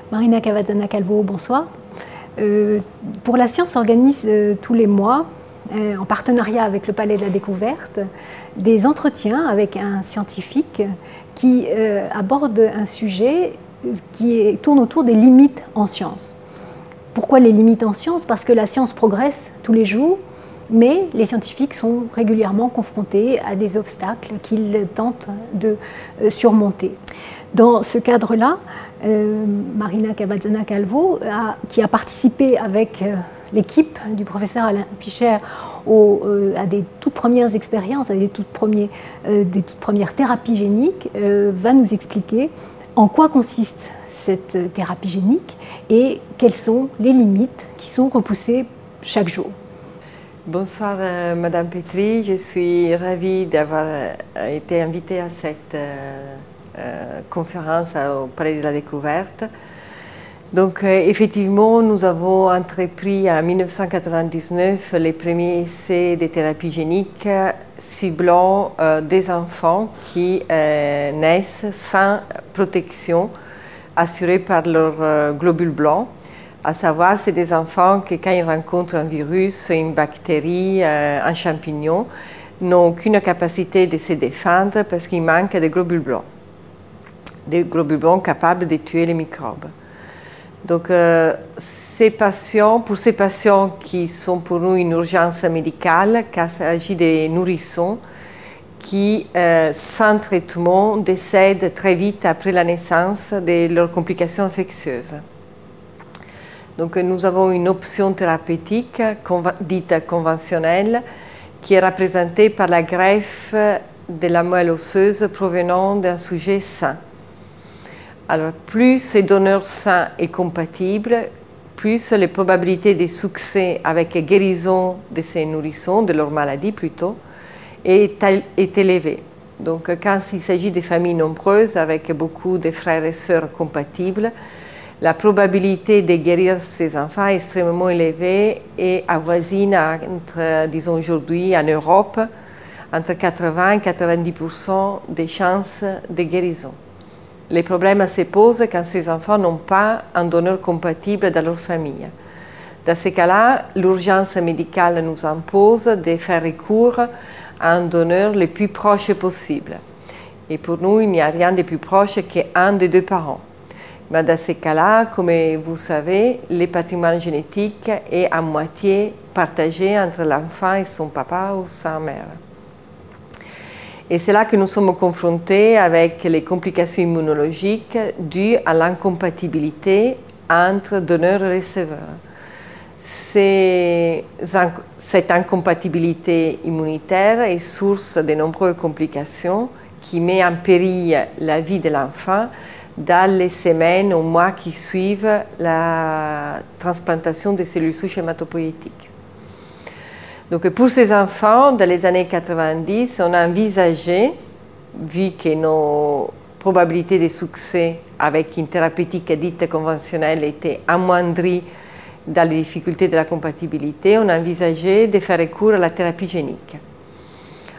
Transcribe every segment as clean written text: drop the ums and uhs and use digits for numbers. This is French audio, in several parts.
Marina Cavazzana-Calvo, bonsoir. Pour la Science organise tous les mois, en partenariat avec le Palais de la Découverte, des entretiens avec un scientifique qui aborde un sujet qui tourne autour des limites en science. Pourquoi les limites en science? Parce que la science progresse tous les jours, mais les scientifiques sont régulièrement confrontés à des obstacles qu'ils tentent de surmonter. Dans ce cadre-là, Marina Cavazzana-Calvo, qui a participé avec l'équipe du professeur Alain Fischer à des toutes premières expériences, à des toutes premières thérapies géniques, va nous expliquer en quoi consiste cette thérapie génique et quelles sont les limites qui sont repoussées chaque jour. Bonsoir Madame Petri, je suis ravie d'avoir été invitée à cette conférence au Palais de la Découverte. Donc effectivement, nous avons entrepris en 1999 les premiers essais de thérapie génique ciblant des enfants qui naissent sans protection assurée par leur globule blanc. À savoir, c'est des enfants qui, quand ils rencontrent un virus, une bactérie, un champignon, n'ont aucune capacité de se défendre parce qu'il manque de globules blancs. Des globules blancs capables de tuer les microbes. Donc, pour ces patients qui sont pour nous une urgence médicale, car il s'agit des nourrissons qui, sans traitement, décèdent très vite après la naissance de leurs complications infectieuses. Donc nous avons une option thérapeutique dite conventionnelle qui est représentée par la greffe de la moelle osseuse provenant d'un sujet sain. Alors plus ces donneurs sains et compatibles, plus les probabilités de succès avec guérison de ces nourrissons, de leur maladie plutôt, est élevée. Donc quand il s'agit de familles nombreuses avec beaucoup de frères et sœurs compatibles, la probabilité de guérir ces enfants est extrêmement élevée et avoisine entre, disons aujourd'hui en Europe, entre 80 et 90% des chances de guérison. Les problèmes se posent quand ces enfants n'ont pas un donneur compatible dans leur famille. Dans ces cas-là, l'urgence médicale nous impose de faire recours à un donneur le plus proche possible. Et pour nous, il n'y a rien de plus proche qu'un des deux parents. Mais dans ces cas-là, comme vous savez, le patrimoine génétique est à moitié partagé entre l'enfant et son papa ou sa mère. Et c'est là que nous sommes confrontés avec les complications immunologiques dues à l'incompatibilité entre donneur et receveur. Cette incompatibilité immunitaire est source de nombreuses complications qui met en péril la vie de l'enfant dans les semaines ou mois qui suivent la transplantation des cellules souches hématopoïétiques. Donc pour ces enfants, dans les années 90, on a envisagé, vu que nos probabilités de succès avec une thérapeutique dite conventionnelle étaient amoindries dans les difficultés de la compatibilité, on a envisagé de faire recours à la thérapie génique.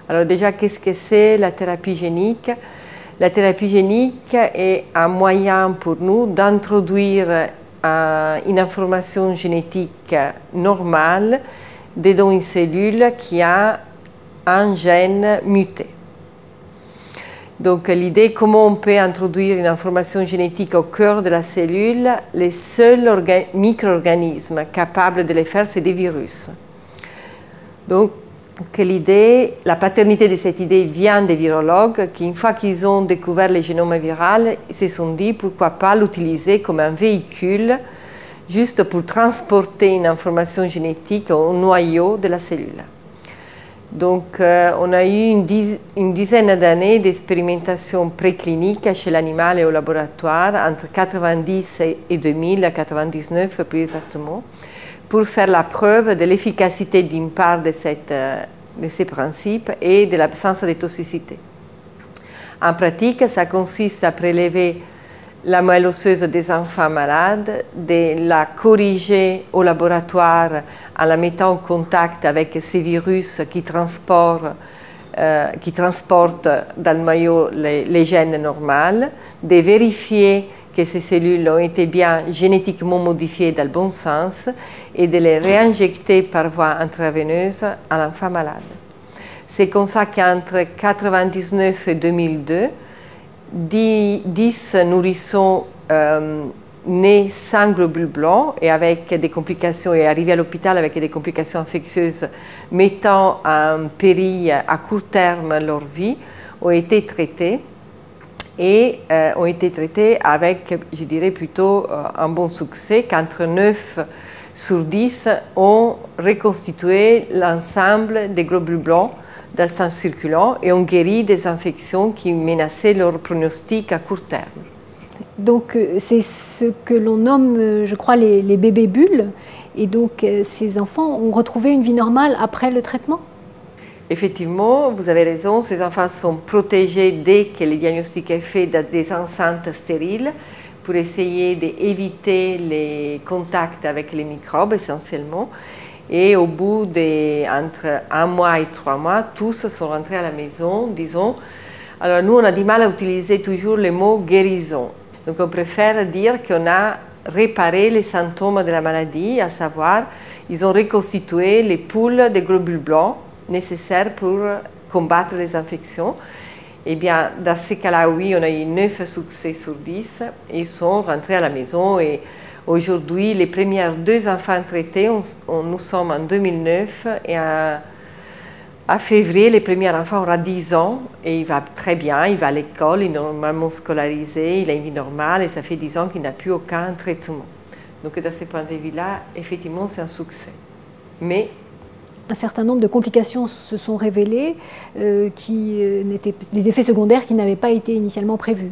Alors déjà, qu'est-ce que c'est la thérapie génique? La thérapie génique est un moyen pour nous d'introduire une information génétique normale dans une cellule qui a un gène muté. Donc l'idée est comment on peut introduire une information génétique au cœur de la cellule. Les seuls micro-organismes capables de le faire, c'est des virus. Donc la paternité de cette idée vient des virologues qui, une fois qu'ils ont découvert le génome viral, ils se sont dit pourquoi pas l'utiliser comme un véhicule juste pour transporter une information génétique au noyau de la cellule. Donc on a eu une dizaine d'années d'expérimentation préclinique chez l'animal et au laboratoire, entre 1990 et 2000, à 1999 plus exactement, pour faire la preuve de l'efficacité d'une part de ces principes et de l'absence de toxicité. En pratique, ça consiste à prélever la moelle osseuse des enfants malades, de la corriger au laboratoire en la mettant en contact avec ces virus qui transportent dans le noyau les gènes normaux, de vérifier que ces cellules ont été bien génétiquement modifiées dans le bon sens et de les réinjecter par voie intraveineuse à l'enfant malade. C'est comme ça qu'entre 1999 et 2002, 10 nourrissons nés sans globules blancs et avec des complications et arrivés à l'hôpital avec des complications infectieuses mettant en péril à court terme leur vie ont été traités et ont été traités avec, je dirais plutôt, un bon succès, qu'entre 9 sur 10 ont reconstitué l'ensemble des globules blancs dans le sang circulant et ont guéri des infections qui menaçaient leur pronostic à court terme. Donc c'est ce que l'on nomme, je crois, les bébés bulles. Et donc ces enfants ont retrouvé une vie normale après le traitement? Effectivement, vous avez raison, ces enfants sont protégés dès que le diagnostic est fait dans des enceintes stériles pour essayer d'éviter les contacts avec les microbes essentiellement. Et au bout entre 1 mois et 3 mois, tous sont rentrés à la maison, disons. Alors nous, on a du mal à utiliser toujours le mot guérison. Donc on préfère dire qu'on a réparé les symptômes de la maladie, à savoir, ils ont reconstitué les poules de globules blancs nécessaires pour combattre les infections. Eh bien, dans ces cas-là, oui, on a eu 9 succès sur 10 et ils sont rentrés à la maison. Et aujourd'hui, les premiers 2 enfants traités, nous sommes en 2009 et à février, le premier enfant aura 10 ans et il va très bien, il va à l'école, il est normalement scolarisé, il a une vie normale et ça fait 10 ans qu'il n'a plus aucun traitement. Donc, de ce point de vue-là, effectivement, c'est un succès. Mais un certain nombre de complications se sont révélées, des effets secondaires qui n'avaient pas été initialement prévus.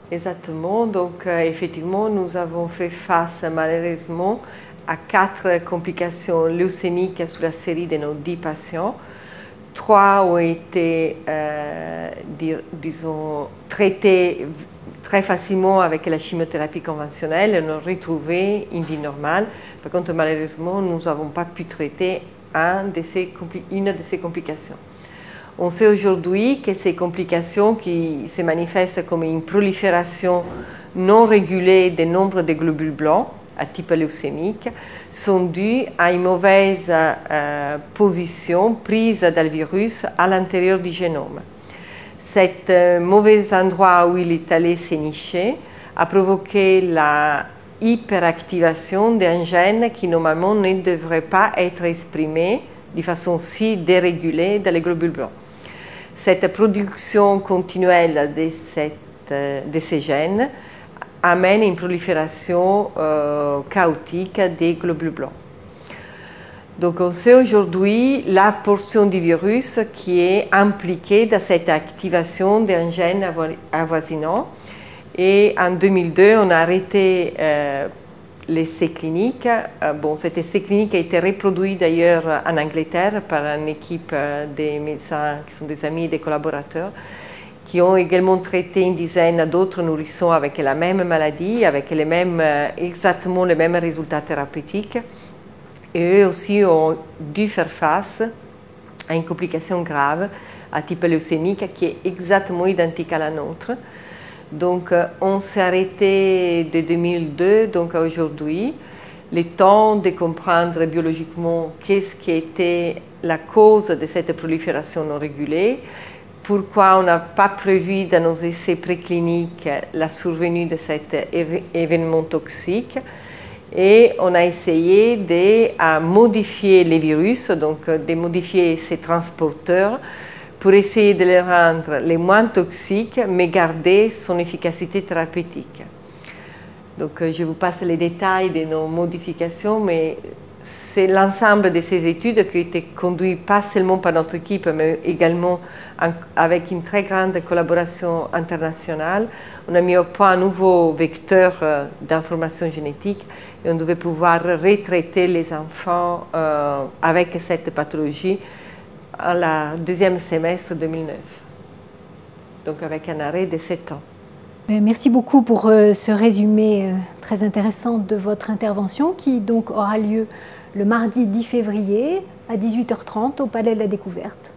Exactement. Donc, effectivement, nous avons fait face, malheureusement, à 4 complications leucémiques sur la série de nos 10 patients. 3 ont été, disons, traités très facilement avec la chimiothérapie conventionnelle et on a retrouvé une vie normale. Par contre, malheureusement, nous n'avons pas pu traiter une de ces complications. On sait aujourd'hui que ces complications qui se manifestent comme une prolifération non régulée des nombres de globules blancs à type leucémique sont dues à une mauvaise position prise dans le virus à l'intérieur du génome. Cet mauvais endroit où il est allé s'énicher a provoqué la hyperactivation d'un gène qui normalement ne devrait pas être exprimé de façon si dérégulée dans les globules blancs. Cette production continuelle de ces gènes amène une prolifération chaotique des globules blancs. Donc on sait aujourd'hui la portion du virus qui est impliquée dans cette activation d'un gène avoisinant. Et en 2002, on a arrêté l'essai clinique. Cet essai clinique a été reproduit d'ailleurs en Angleterre par une équipe de médecins qui sont des amis et des collaborateurs, qui ont également traité une dizaine d'autres nourrissons avec la même maladie, avec exactement les mêmes résultats thérapeutiques. Et eux aussi ont dû faire face à une complication grave à type leucémique qui est exactement identique à la nôtre. Donc on s'est arrêté de 2002 donc à aujourd'hui, le temps de comprendre biologiquement qu'est-ce qui était la cause de cette prolifération non régulée, pourquoi on n'a pas prévu dans nos essais précliniques la survenue de cet événement toxique. Et on a essayé de modifier les virus, donc de modifier ces transporteurs pour essayer de les rendre les moins toxiques, mais garder son efficacité thérapeutique. Donc je vous passe les détails de nos modifications, mais c'est l'ensemble de ces études qui ont été conduites pas seulement par notre équipe, mais également avec une très grande collaboration internationale. On a mis au point un nouveau vecteur d'information génétique et on devait pouvoir retraiter les enfants avec cette pathologie à la deuxième semestre 2009, donc avec un arrêt de 7 ans. Merci beaucoup pour ce résumé très intéressant de votre intervention qui donc aura lieu le mardi 10 février à 18h30 au Palais de la Découverte.